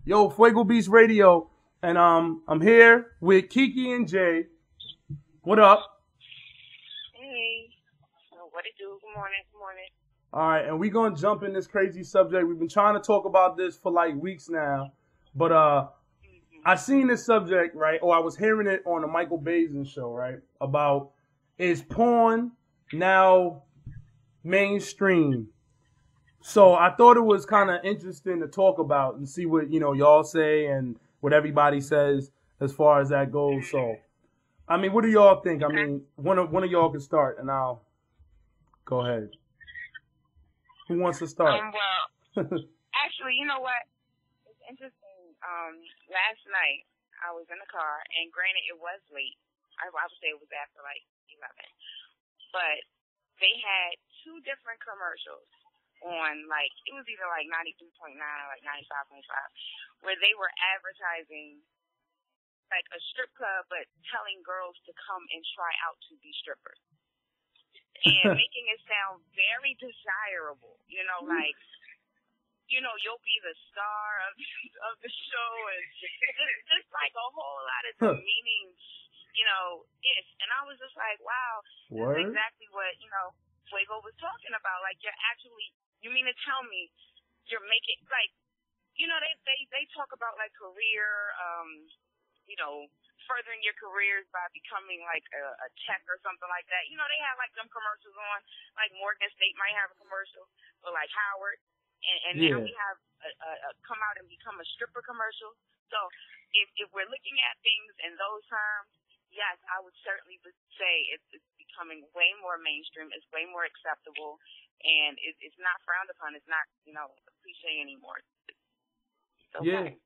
Yo, Fuego Beast Radio, and I'm here with Kiki and Jay. What up? Hey, what it do? Good morning. Good morning. All right, and we gonna jump in this crazy subject. We've been trying to talk about this for like weeks now, but I seen this subject, right? Or I was hearing it on the Michael Basin show, right? About, is porn now mainstream? So I thought it was kind of interesting to talk about and see what y'all say and what everybody says as far as that goes. So, I mean, what do y'all think? I Okay. mean, one of y'all can start, and I'll go ahead. Who wants to start? Well, actually, you know what? It's interesting. Last night I was in the car, and granted, it was late. I would say it was after like 11, but they had two different commercials on, like, it was either like 92.9 or like 95.5, where they were advertising like a strip club, but telling girls to come and try out to be strippers and making it sound very desirable. Like, you'll be the star of the show, and just like a whole lot of demeaning, ish. And I was just like, wow, this is exactly what, Fuego was talking about. Like, you mean to tell me you're making, like, they talk about like career, furthering your careers by becoming like a tech or something like that. They have like them commercials on, like Morgan State might have a commercial, or like Howard. And now we have a come out and become a stripper commercial. So if we're looking at things in those terms, yes, I would certainly say it's becoming way more mainstream. It's way more acceptable, and it's not frowned upon. It's not a cliche anymore. It's okay.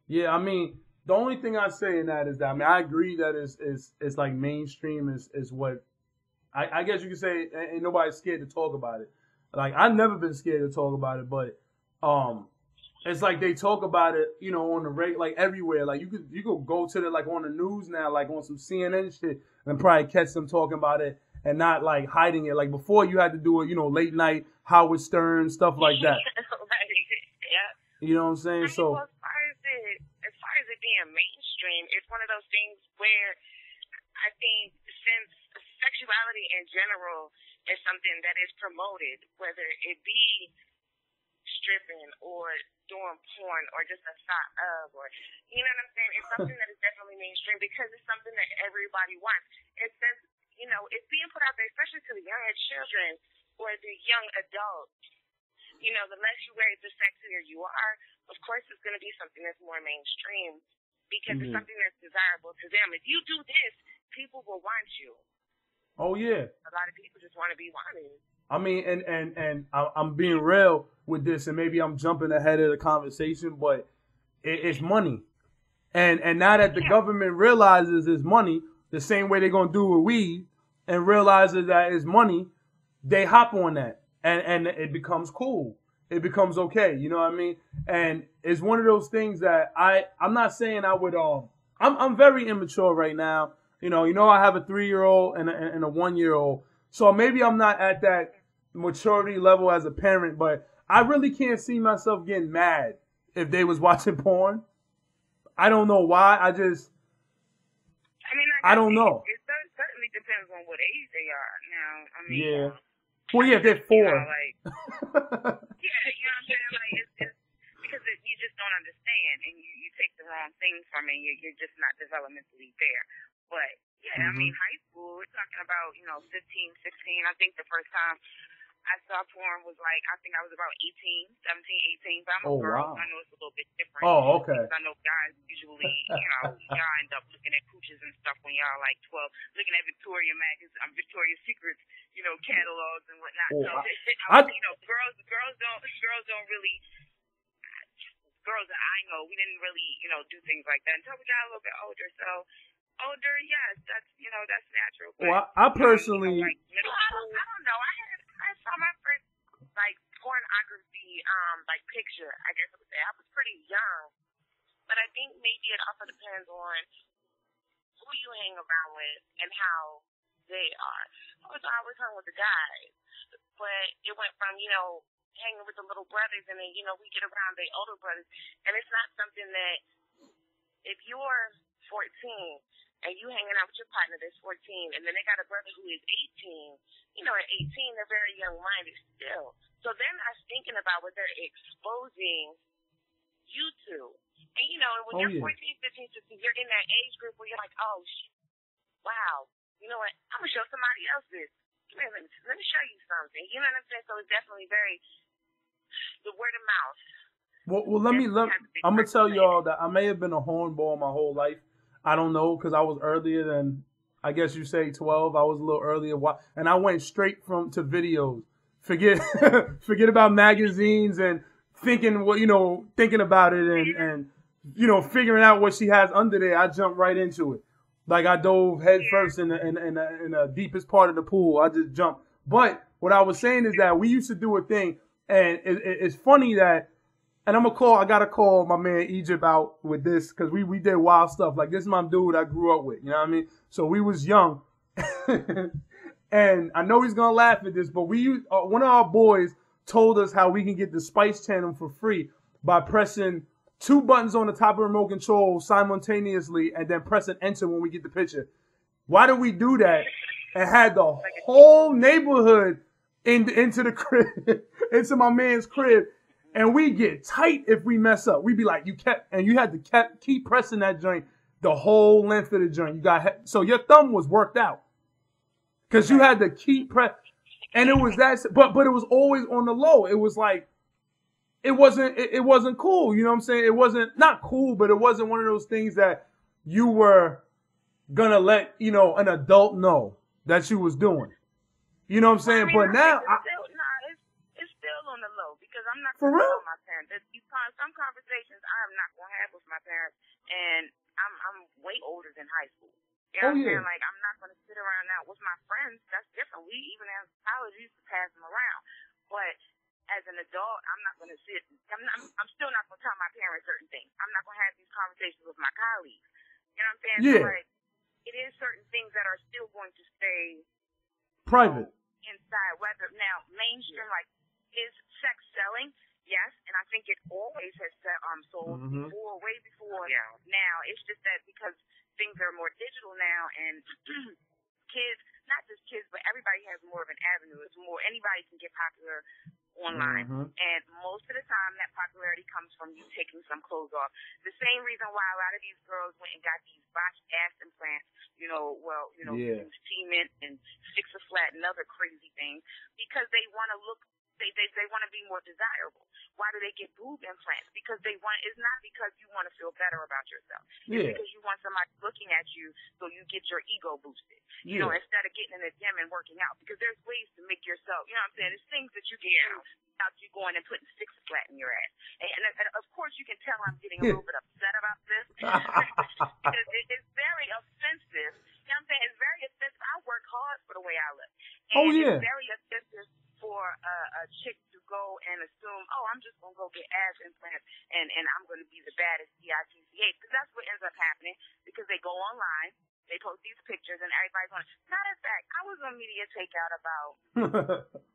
Yeah. I mean, the only thing I say in that is that, I mean, I agree that it's like mainstream is what I guess you could say. Ain't nobody scared to talk about it. Like, I've never been scared to talk about it, but it's like they talk about it, on the like everywhere. Like, you could go to like on the news now, like on some CNN shit, and probably catch them talking about it and not like hiding it. Like before, you had to do it, late night, Howard Stern, stuff like that. Right. Yeah. You know what I'm saying? So, well, as far as it being mainstream, it's one of those things where I think since sexuality in general is something that is promoted, whether it be stripping or doing porn or just a thought of, or you know what I'm saying, it's something that is definitely mainstream because it's something that everybody wants. And since it's being put out there, especially to the younger children or the young adults, the less you wear it, the sexier you are. Of course, it's going to be something that's more mainstream because it's something that's desirable to them. If you do this, people will want you. Oh yeah. A lot of people just want to be wanted. I mean, and I'm being real with this, and maybe I'm jumping ahead of the conversation, but it's money, and now that the government realizes it's money, the same way they're gonna do with weed, and realizes that it's money, they hop on that, and it becomes cool. It becomes okay. You know what I mean? And it's one of those things that I'm not saying I would I'm very immature right now. I have a 3-year-old and a 1-year-old. So maybe I'm not at that maturity level as a parent, but I really can't see myself getting mad if they was watching porn. I don't know why. I don't know. It certainly depends on what age they are. Now, I mean, yeah. Well, yeah, they're 4. Like, yeah, you know what I'm saying? Like, it's because you just don't understand, and you take the wrong things from it. You're just not developmentally there. But, yeah, I mean, high school, we're talking about, 15, 16. I think the first time I saw porn was like, I think I was about 17, 18. But I'm a girl, so I know it's a little bit different. Oh, okay. Because I know guys usually, y'all end up looking at cooches and stuff when y'all like 12, looking at Victoria's Secrets, catalogs and whatnot. Oh, so, girls don't really, girls that I know, we didn't really, do things like that until we got a little bit older. So, older, yes, that's natural. But, well, I personally, like middle school, I don't know. I saw my first like pornography like picture. I guess I would say I was pretty young, but I think maybe it also depends on who you hang around with and how they are. So I was hung with the guys, but it went from hanging with the little brothers, and then, you know, we get around the older brothers. And it's not something that, if you're 14 and you hanging out with your partner that's 14, and then they got a brother who is 18, you know, at 18, they're very young-minded still. So they're not thinking about what they're exposing you to. And, you know, when you're 14, 15, 16, you're in that age group where you're like, oh, wow, you know what, I'm going to show somebody else this. Let me show you something. You know what I'm saying? So it's definitely very, the word of mouth. Well, I'm going to tell y'all that I may have been a hornball my whole life. I don't know, because I was earlier than, I guess you say 12. I was a little earlier. And I went straight to videos. Forget about magazines and thinking about it and figuring out what she has under there. I jumped right into it. Like I dove head first in the deepest part of the pool. I just jumped. But what I was saying is that we used to do a thing, and it's funny that, and I gotta call my man Egypt out with this, because we did wild stuff. Like, this is my dude I grew up with, you know what I mean? So we was young. And I know he's gonna laugh at this, but one of our boys told us how we can get the Spice Channel for free by pressing 2 buttons on the top of the remote control simultaneously and then pressing enter when we get the picture. Why did we do that and had the whole neighborhood into the crib, into my man's crib, and we get tight if we mess up? We'd be like, you had to keep pressing that joint the whole length of the joint. So your thumb was worked out, because you had to keep press, and it was that, but it was always on the low. It was like, it wasn't cool. You know what I'm saying? It wasn't, not cool, but it wasn't one of those things that you were gonna let, an adult know that you was doing. You know what I'm saying? But now, it's still on the low, because I'm not for gonna real. tell my parents. Some conversations I am not gonna have with my parents, and I'm way older than high school. You know what I'm saying? Like, I'm not gonna sit around now with my friends. That's different. We even as college used to pass them around, but as an adult, I'm not going to sit. I'm still not going to tell my parents certain things. I'm not going to have these conversations with my colleagues. You know what I'm saying? Yeah. So, like, it is certain things that are still going to stay private inside. Whether now mainstream, like, is sex selling? Yes, and I think it always has sold before, way before. Yeah. Now it's just that because things are more digital now, and kids, not just kids, but everybody has more of an avenue. It's more, anybody can get popular online. And most of the time that popularity comes from you taking some clothes off. The same reason why a lot of these girls went and got these botched ass implants, cement and fix a flat and other crazy things, because they want to look, they want to be more desirable. Why do they get boob implants? Because it's not because you want to feel better about yourself. It's because you want somebody looking at you so you get your ego boosted. You know, instead of getting in the gym and working out. Because there's ways to make yourself, you know what I'm saying? There's things that you can do without you going and putting six flat in your ass. And of course you can tell I'm getting a little bit upset about this. Because it's very offensive. You know what I'm saying? It's very offensive. I work hard for the way I look. And it's very offensive for a chick to go and assume, I'm just going to go get ass implants and I'm going to be the baddest DITCH. Because that's what ends up happening, because they go online, they post these pictures, and everybody's going, matter of fact, I was on Media Takeout about 2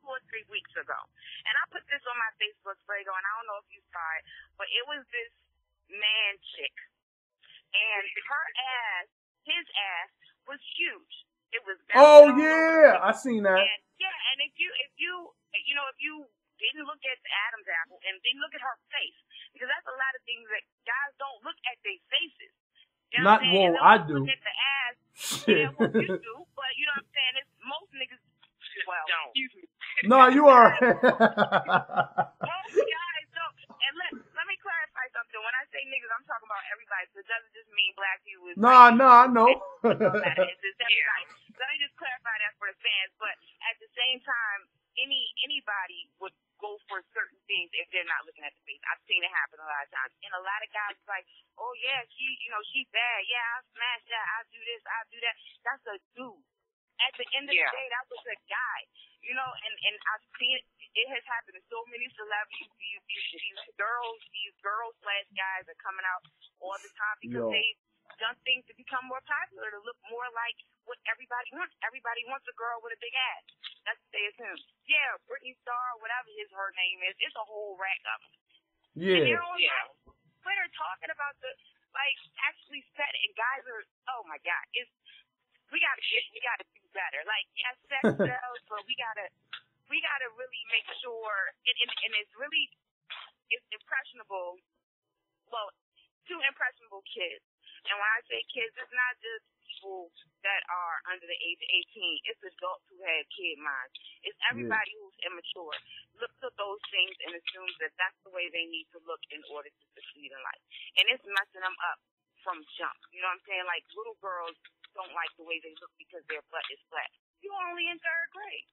or 3 weeks ago. And I put this on my Facebook, FUEGO, and I don't know if you saw it, but it was this man chick. And his ass was huge. It was I seen that. And if you didn't look at the Adam's apple and didn't look at her face, because that's a lot of things that guys don't look at their faces. You know what I'm saying? I do. Look at the ass. Shit. Yeah, well, you do, but you know what I'm saying? It's most niggas. Well, don't. Excuse me. No, you are. Most guys don't. And let me clarify something. When I say niggas, I'm talking about everybody. So it doesn't just mean black people. No, I know. It's just everybody. Let me just clarify that for the fans. But at the same time, anybody would go for certain things if they're not looking at the face. I've seen it happen a lot of times. And a lot of guys like, oh yeah, she's bad. Yeah, I'll smash that. I'll do this. I'll do that. That's a dude. At the end of the day, that was a guy. You know, and I've seen it. It has happened to so many celebrities. These girls / guys are coming out all the time because they've done things to become more popular, to look more like what everybody wants. Everybody wants a girl with a big ass. let's say it's him. Yeah, Britney Star, whatever her name is, it's a whole rack of them. Yeah. And they're on Twitter talking about actually said it, and guys are, oh my God, we gotta do better. Like, yes, sex sells, but we gotta really make sure, and it's impressionable. Well, two impressionable kids. And when I say kids, it's not just people that are under the age of 18. It's adults who have kid minds. It's everybody who's immature. Looks at those things and assumes that that's the way they need to look in order to succeed in life. And it's messing them up from jump. You know what I'm saying? Like, little girls don't like the way they look because their butt is flat. You're only in third grade.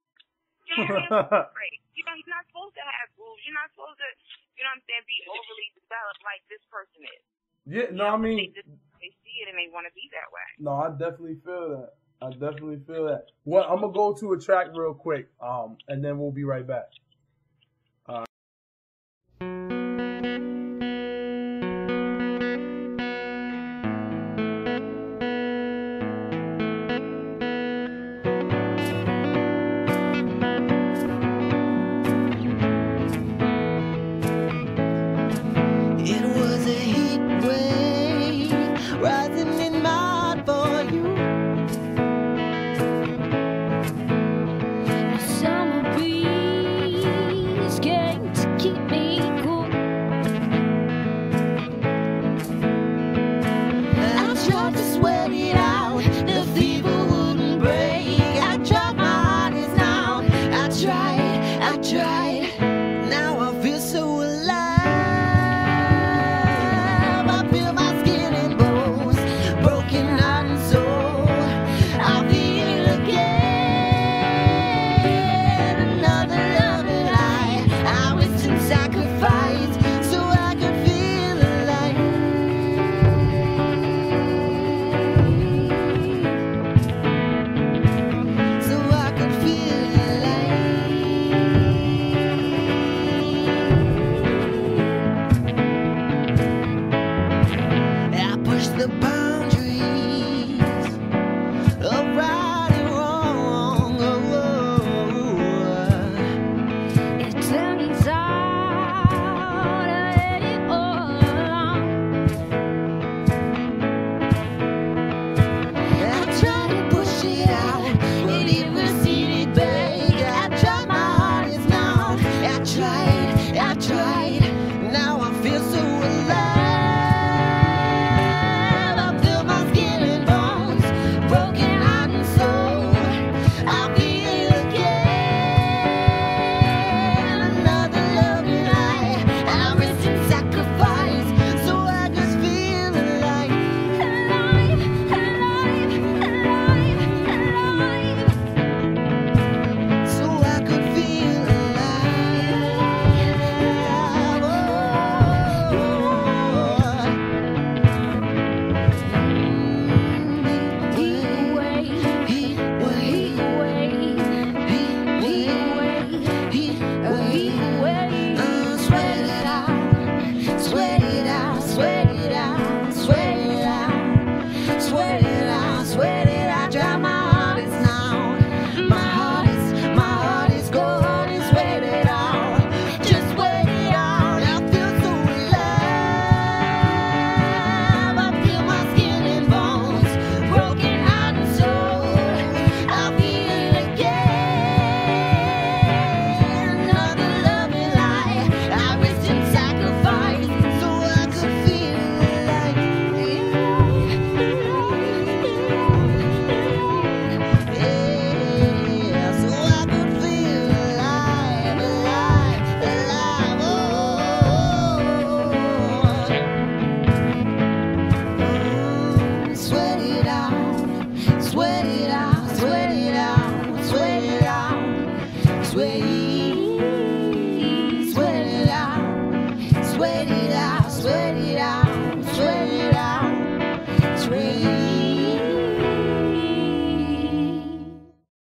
You're only in third grade. You're not supposed to have boobs. You're not supposed to, you know what I'm saying, be overly developed like this person is. Yeah, no, I mean, they see it and they want to be that way. No, I definitely feel that. Well, I'm gonna go to a track real quick, and then we'll be right back.